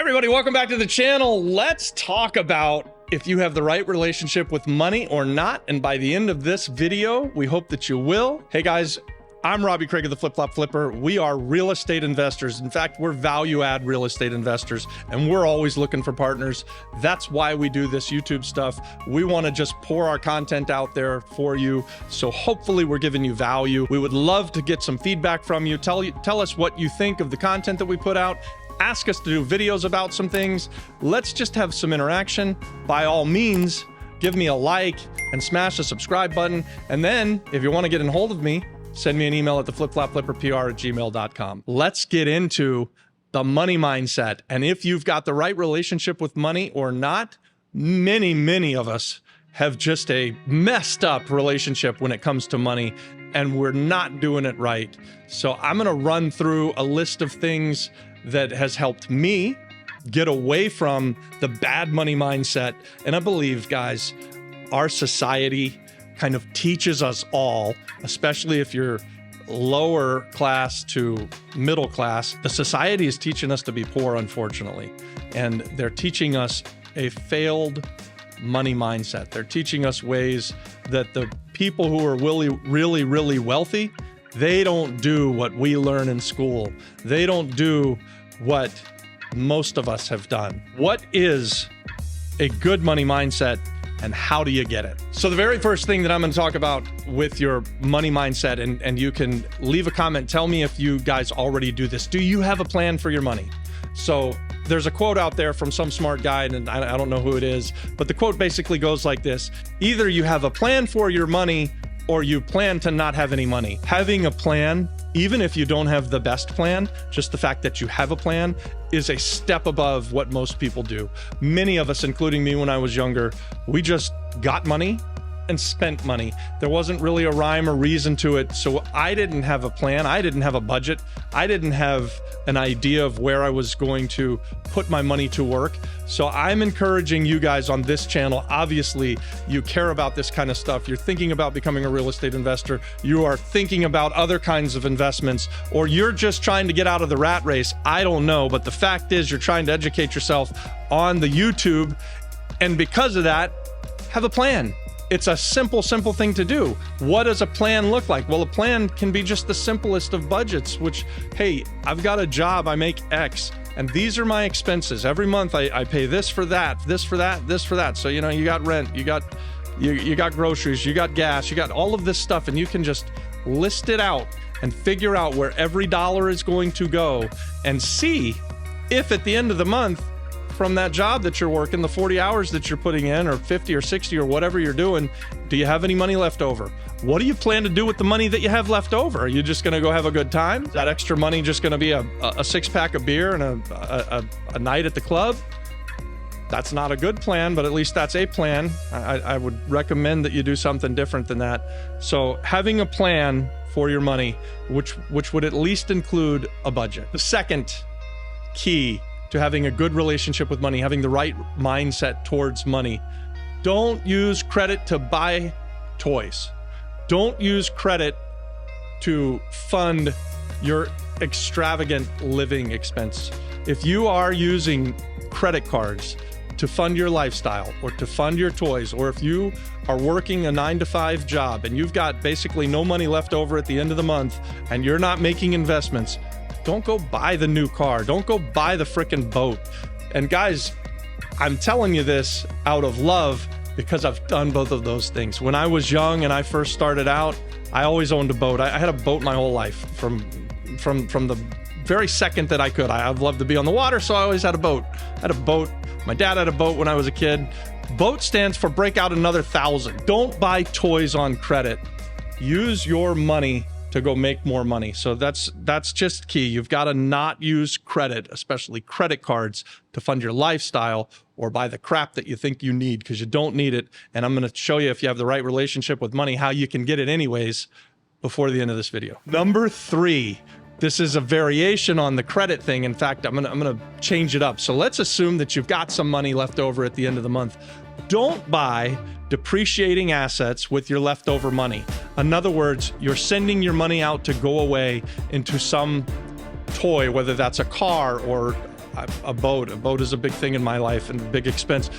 Everybody, welcome back to the channel. Let's talk about if you have the right relationship with money or not. And by the end of this video, we hope that you will. Hey guys, I'm Robbie Craig of the Flip Flop Flipper. We are real estate investors. In fact, we're value add real estate investors, and we're always looking for partners. That's why we do this YouTube stuff. We want to just pour our content out there for you. So hopefully we're giving you value. We would love to get some feedback from you. Tell us what you think of the content that we put out. Ask us to do videos about some things. Let's just have some interaction. By all means, give me a like and smash the subscribe button. And then if you want to get in hold of me, send me an email at theflipflopflipperpr@gmail.com. Let's get into the money mindset. And if you've got the right relationship with money or not, many of us have just a messed up relationship when it comes to money, and we're not doing it right. So I'm going to run through a list of things that has helped me get away from the bad money mindset. And I believe, guys, our society kind of teaches us all, especially if you're lower class to middle class, the society is teaching us to be poor, unfortunately. And they're teaching us a failed money mindset. They're teaching us ways that the people who are really wealthy, they don't do what we learn in school. They don't do what most of us have done. What is a good money mindset and how do you get it? So the very first thing that I'm going to talk about with your money mindset, and you can leave a comment, tell me if you guys already do this. Do you have a plan for your money? So there's a quote out there from some smart guy, and I don't know who it is, but the quote basically goes like this: either you have a plan for your money or you plan to not have any money. Having a plan, even if you don't have the best plan, just the fact that you have a plan is a step above what most people do. Many of us, including me when I was younger, we just got money and spent money. There wasn't really a rhyme or reason to it. So I didn't have a plan. I didn't have a budget. I didn't have an idea of where I was going to put my money to work. So I'm encouraging you guys on this channel. Obviously, you care about this kind of stuff. You're thinking about becoming a real estate investor. You are thinking about other kinds of investments, or you're just trying to get out of the rat race. I don't know, but the fact is you're trying to educate yourself on the YouTube. And because of that, have a plan. It's a simple thing to do. What does a plan look like? Well, a plan can be just the simplest of budgets, which, hey, I've got a job, I make X, and these are my expenses. Every month I pay this for that, this for that, this for that. So, you know, you got rent, you got groceries, you got gas, you got all of this stuff, and you can just list it out and figure out where every dollar is going to go and see if at the end of the month, from that job that you're working, the 40 hours that you're putting in, or 50 or 60 or whatever you're doing, do you have any money left over? What do you plan to do with the money that you have left over? Are you just gonna go have a good time? Is that extra money just gonna be a six-pack of beer and a night at the club? That's not a good plan, but at least that's a plan. I would recommend that you do something different than that. So having a plan for your money, which would at least include a budget. The second key to having a good relationship with money, having the right mindset towards money. Don't use credit to buy toys. Don't use credit to fund your extravagant living expense. If you are using credit cards to fund your lifestyle or to fund your toys, or if you are working a 9-to-5 job and you've got basically no money left over at the end of the month and you're not making investments, don't go buy the new car. Don't go buy the frickin' boat. And guys, I'm telling you this out of love because I've done both of those things. When I was young and I first started out, I always owned a boat. I had a boat my whole life from the very second that I could. I've loved to be on the water, so I always had a boat. I had a boat. My dad had a boat when I was a kid. BOAT stands for break out another 1,000. Don't buy toys on credit. Use your money to go make more money. So that's just key. You've got to not use credit, especially credit cards, to fund your lifestyle or buy the crap that you think you need, because you don't need it. And I'm going to show you, if you have the right relationship with money, how you can get it anyways before the end of this video. Number 3, this is a variation on the credit thing. In fact, I'm gonna change it up. So let's assume that you've got some money left over at the end of the month. Don't buy depreciating assets with your leftover money. In other words, you're sending your money out to go away into some toy, whether that's a car or A boat. A boat is a big thing in my life and a big expense.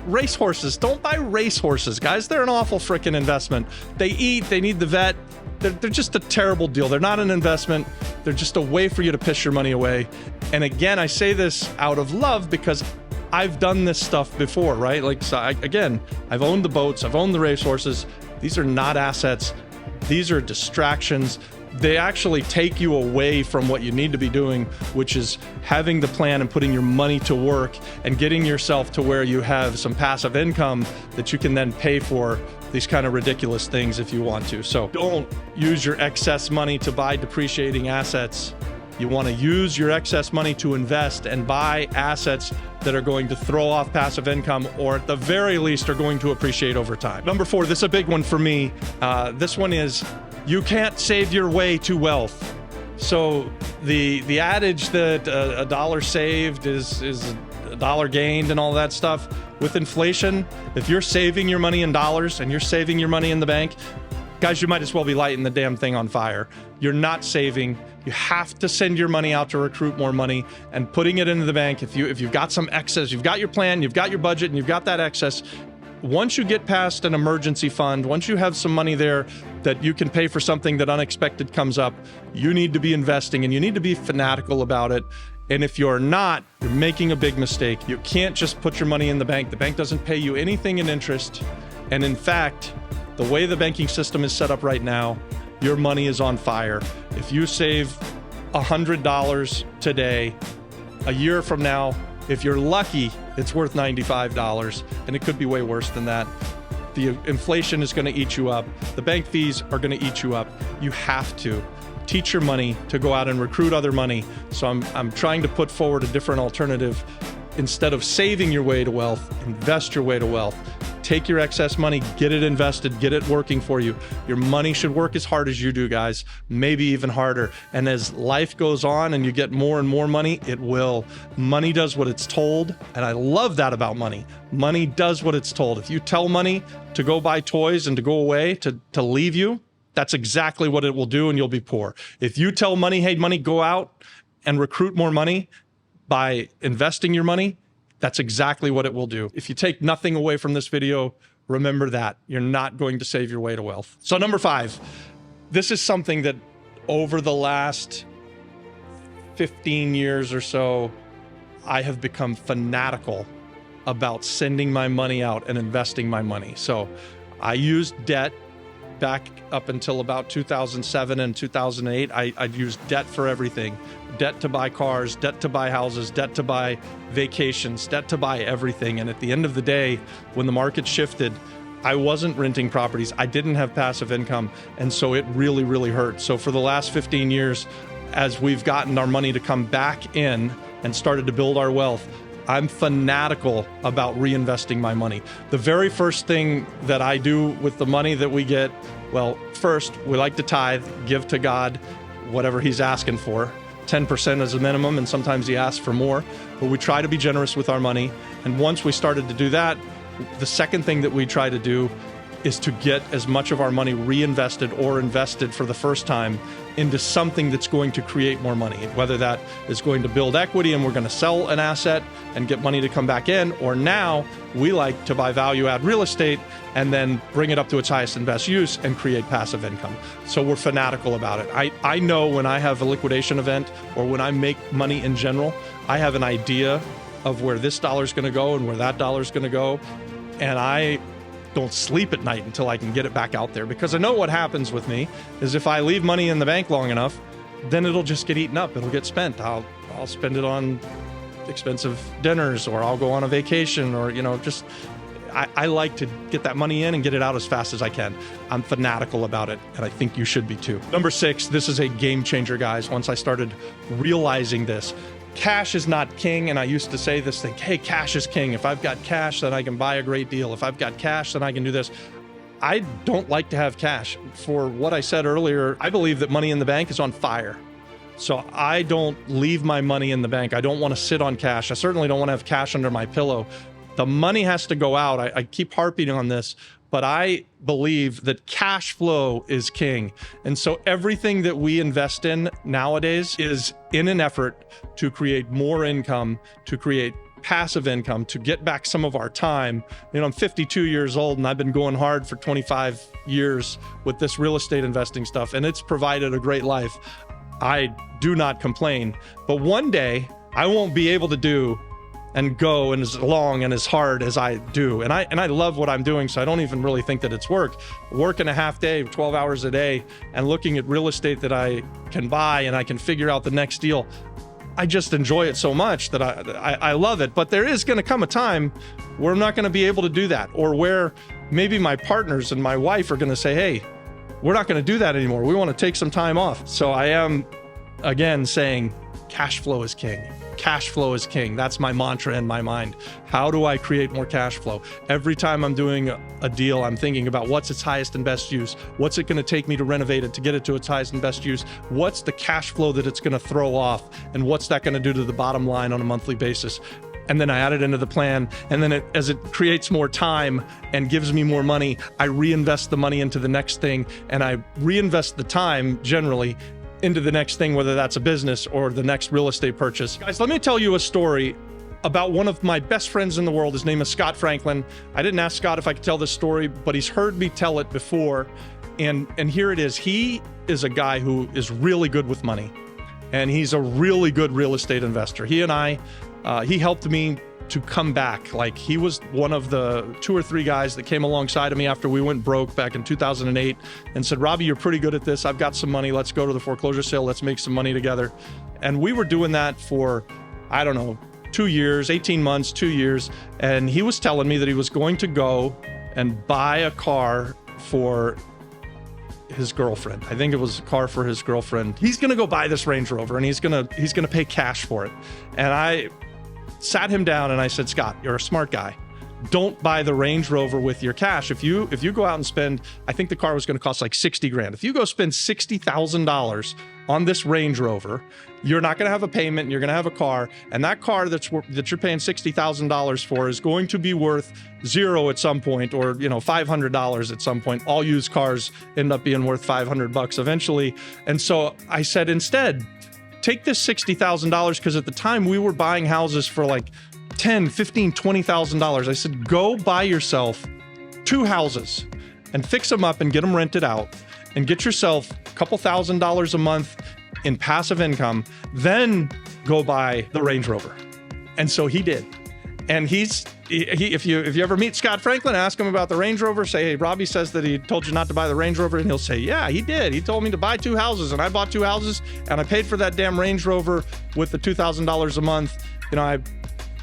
Race horses. Don't buy race horses, guys. They're an awful freaking investment. They eat. They need the vet. They're just a terrible deal. They're not an investment. They're just a way for you to piss your money away. And again, I say this out of love because I've done this stuff before, right? Like, so I've owned the boats. I've owned the race horses. These are not assets. These are distractions. They actually take you away from what you need to be doing, which is having the plan and putting your money to work and getting yourself to where you have some passive income that you can then pay for these kind of ridiculous things if you want to. So don't use your excess money to buy depreciating assets. You want to use your excess money to invest and buy assets that are going to throw off passive income, or at the very least are going to appreciate over time. Number 4, this is a big one for me. This one is, you can't save your way to wealth. So the adage that a dollar saved is a dollar gained and all that stuff, with inflation, if you're saving your money in dollars and you're saving your money in the bank, guys, you might as well be lighting the damn thing on fire. You're not saving. You have to send your money out to recruit more money and putting it into the bank. If you've got some excess, you've got your plan, you've got your budget, and you've got that excess, once you get past an emergency fund, once you have some money there that you can pay for something that unexpected comes up, you need to be investing and you need to be fanatical about it. And if you're not, you're making a big mistake. You can't just put your money in the bank. The bank doesn't pay you anything in interest. And in fact, the way the banking system is set up right now, your money is on fire. If you save $100 today, a year from now, if you're lucky, it's worth $95, and it could be way worse than that. The inflation is going to eat you up. The bank fees are going to eat you up. You have to teach your money to go out and recruit other money. So I'm trying to put forward a different alternative. Instead of saving your way to wealth, invest your way to wealth. Take your excess money, get it invested, get it working for you. Your money should work as hard as you do, guys, maybe even harder. And as life goes on and you get more and more money, it will. Money does what it's told, and I love that about money. Money does what it's told. If you tell money to go buy toys and to go away, to leave you, that's exactly what it will do, and you'll be poor. If you tell money, hey, money, go out and recruit more money by investing your money, that's exactly what it will do. If you take nothing away from this video, remember that. You're not going to save your way to wealth. So number 5, this is something that over the last 15 years or so, I have become fanatical about sending my money out and investing my money. So I used debt back up until about 2007 and 2008. I used debt for everything. Debt to buy cars, debt to buy houses, debt to buy vacations, debt to buy everything. And at the end of the day, when the market shifted, I wasn't renting properties. I didn't have passive income. And so it really, really hurt. So for the last 15 years, as we've gotten our money to come back in and started to build our wealth, I'm fanatical about reinvesting my money. The very first thing that I do with the money that we get, well, first, we like to tithe, give to God whatever he's asking for. 10% is a minimum, and sometimes he asks for more, but we try to be generous with our money. And once we started to do that, the second thing that we try to do is to get as much of our money reinvested or invested for the first time into something that's going to create more money, whether that is going to build equity and we're going to sell an asset and get money to come back in, or now we like to buy value add real estate and then bring it up to its highest and best use and create passive income. So we're fanatical about it. I know when I have a liquidation event or when I make money in general, I have an idea of where this dollar is going to go and where that dollar is going to go. And I don't sleep at night until I can get it back out there, because I know what happens with me is if I leave money in the bank long enough, then it'll just get eaten up. It'll get spent. I'll spend it on expensive dinners, or I'll go on a vacation, or, just I like to get that money in and get it out as fast as I can. I'm fanatical about it, and I think you should be too. Number 6, this is a game changer, guys. Once I started realizing this, cash is not king. And I used to say this thing, hey, cash is king. If I've got cash, then I can buy a great deal. If I've got cash, then I can do this. I don't like to have cash. For what I said earlier, I believe that money in the bank is on fire. So I don't leave my money in the bank. I don't want to sit on cash. I certainly don't want to have cash under my pillow. The money has to go out. I keep harping on this, but I believe that cash flow is king. And so everything that we invest in nowadays is in an effort to create more income, to create passive income, to get back some of our time. You know, I'm 52 years old and I've been going hard for 25 years with this real estate investing stuff, and it's provided a great life. I do not complain, but one day I won't be able to do and go and as long and as hard as I do. And I love what I'm doing, so I don't even really think that it's work. Working a half day, 12 hours a day, and looking at real estate that I can buy and I can figure out the next deal. I just enjoy it so much that I love it. But there is gonna come a time where I'm not gonna be able to do that, or where maybe my partners and my wife are gonna say, hey, we're not gonna do that anymore. We wanna take some time off. So I am, again, saying cash flow is king. Cash flow is king. That's my mantra in my mind. How do I create more cash flow? Every time I'm doing a deal, I'm thinking about what's its highest and best use? What's it going to take me to renovate it to get it to its highest and best use? What's the cash flow that it's going to throw off? And what's that going to do to the bottom line on a monthly basis? And then I add it into the plan. And then as it creates more time and gives me more money, I reinvest the money into the next thing. And I reinvest the time generally into the next thing, whether that's a business or the next real estate purchase. Guys, let me tell you a story about one of my best friends in the world. His name is Scott Franklin. I didn't ask Scott if I could tell this story, but he's heard me tell it before. And here it is. He is a guy who is really good with money, and he's a really good real estate investor. He and I, he helped me to come back. Like, he was one of the 2 or 3 guys that came alongside of me after we went broke back in 2008 and said, Robbie, you're pretty good at this. I've got some money. Let's go to the foreclosure sale. Let's make some money together. And we were doing that for, I don't know, 2 years, 18 months, 2 years. And he was telling me that he was going to go and buy a car for his girlfriend. I think it was a car for his girlfriend. He's going to go buy this Range Rover, and he's going to pay cash for it. And I sat him down and I said, Scott, you're a smart guy. Don't buy the Range Rover with your cash. If you go out and spend, I think the car was going to cost like 60 grand. If you go spend $60,000 on this Range Rover, you're not going to have a payment. You're going to have a car, and that car that you're paying $60,000 for is going to be worth $0 at some point, or $500 at some point. All used cars end up being worth $500 eventually. And so I said, instead, take this $60,000, because at the time we were buying houses for like $10,000, $15,000, $20,000. I said, go buy yourself 2 houses and fix them up and get them rented out and get yourself a couple $1,000s a month in passive income. Then go buy the Range Rover. And so he did. And if you ever meet Scott Franklin, ask him about the Range Rover. Say, hey, Robbie says that he told you not to buy the Range Rover. And he'll say, yeah, he did. He told me to buy 2 houses, and I bought 2 houses, and I paid for that damn Range Rover with the $2,000 a month.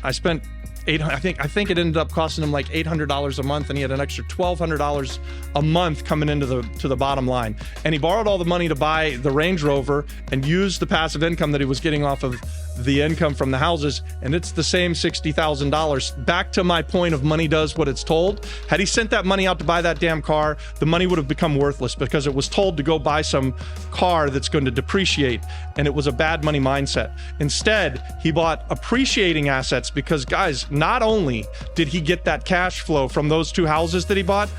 I spent I think it ended up costing him like $800 a month, and he had an extra $1,200 a month coming into the bottom line. And he borrowed all the money to buy the Range Rover and used the passive income that he was getting off of the income from the houses, and it's the same $60,000. Back to my point of money does what it's told. Had he sent that money out to buy that damn car, the money would have become worthless, because it was told to go buy some car that's going to depreciate, and it was a bad money mindset. Instead, he bought appreciating assets, because guys, not only did he get that cash flow from those 2 houses that he bought,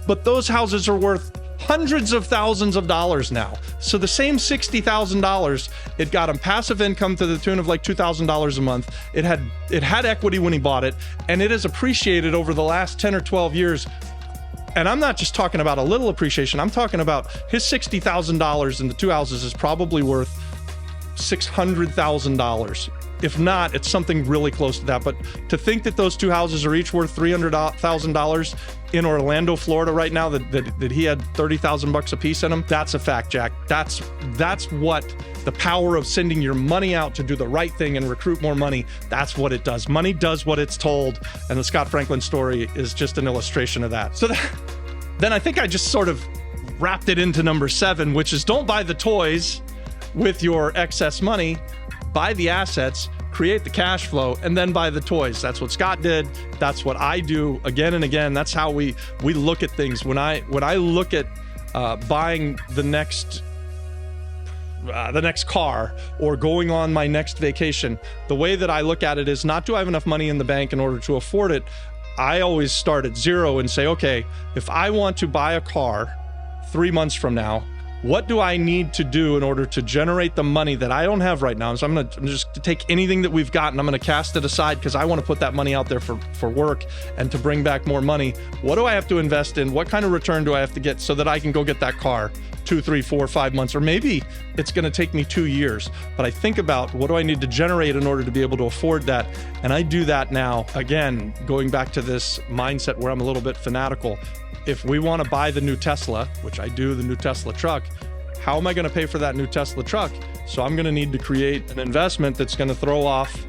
but those houses are worth hundreds of thousands of dollars now. So the same $60,000, it got him passive income to the tune of like $2,000 a month. It had equity when he bought it, and it has appreciated over the last 10 or 12 years. And I'm not just talking about a little appreciation. I'm talking about his $60,000 in the 2 houses is probably worth $600,000. If not, it's something really close to that. But to think that those 2 houses are each worth $300,000 in Orlando, Florida right now, that he had $30,000 a piece in them, that's a fact, Jack. That's what the power of sending your money out to do the right thing and recruit more money, that's what it does. Money does what it's told. And the Scott Franklin story is just an illustration of that. So then I think I just sort of wrapped it into number 7, which is don't buy the toys with your excess money. Buy the assets, create the cash flow, and then buy the toys. That's what Scott did. That's what I do again and again. That's how we look at things. When I look at buying the next car or going on my next vacation, the way that I look at it is not, do I have enough money in the bank in order to afford it? I always start at zero and say, okay, if I want to buy a car 3 months from now, what do I need to do in order to generate the money that I don't have right now? So I'm just take anything that we've got and I'm gonna cast it aside because I want to put that money out there for work and to bring back more money. What do I have to invest in? What kind of return do I have to get so that I can go get that car 2, 3, 4, 5 months, or maybe it's gonna take me 2 years. But I think about what do I need to generate in order to be able to afford that? And I do that now. Again, going back to this mindset where I'm a little bit fanatical. If we want to buy the new Tesla, which I do, the new Tesla truck, how am I going to pay for that new Tesla truck? So I'm going to need to create an investment that's going to throw off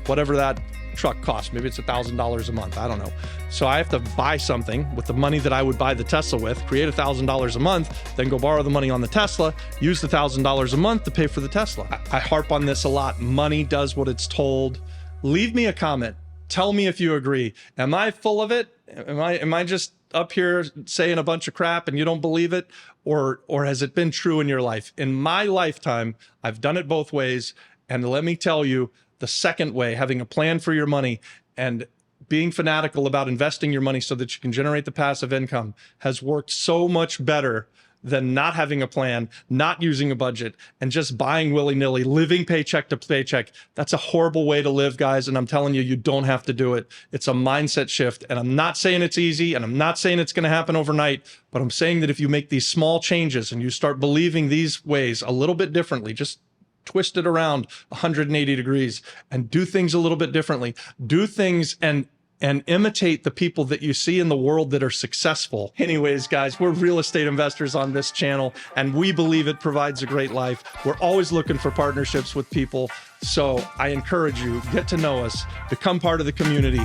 whatever that truck costs. Maybe it's $1,000 a month. I don't know. So I have to buy something with the money that I would buy the Tesla with, create $1,000 a month, then go borrow the money on the Tesla, use the $1,000 a month to pay for the Tesla. I harp on this a lot. Money does what it's told. Leave me a comment. Tell me if you agree. Am I full of it? Am I just up here saying a bunch of crap and you don't believe it? Or has it been true in your life? In my lifetime, I've done it both ways. And let me tell you, the second way, having a plan for your money and being fanatical about investing your money so that you can generate the passive income has worked so much better than not having a plan, not using a budget, and just buying willy-nilly, living paycheck to paycheck. That's a horrible way to live, guys. And I'm telling you, you don't have to do it. It's a mindset shift. And I'm not saying it's easy, and I'm not saying it's going to happen overnight, but I'm saying that if you make these small changes and you start believing these ways a little bit differently, just twist it around 180 degrees and do things a little bit differently, do things and imitate the people that you see in the world that are successful. Anyways, guys, we're real estate investors on this channel, and we believe it provides a great life. We're always looking for partnerships with people. So I encourage you, get to know us, become part of the community.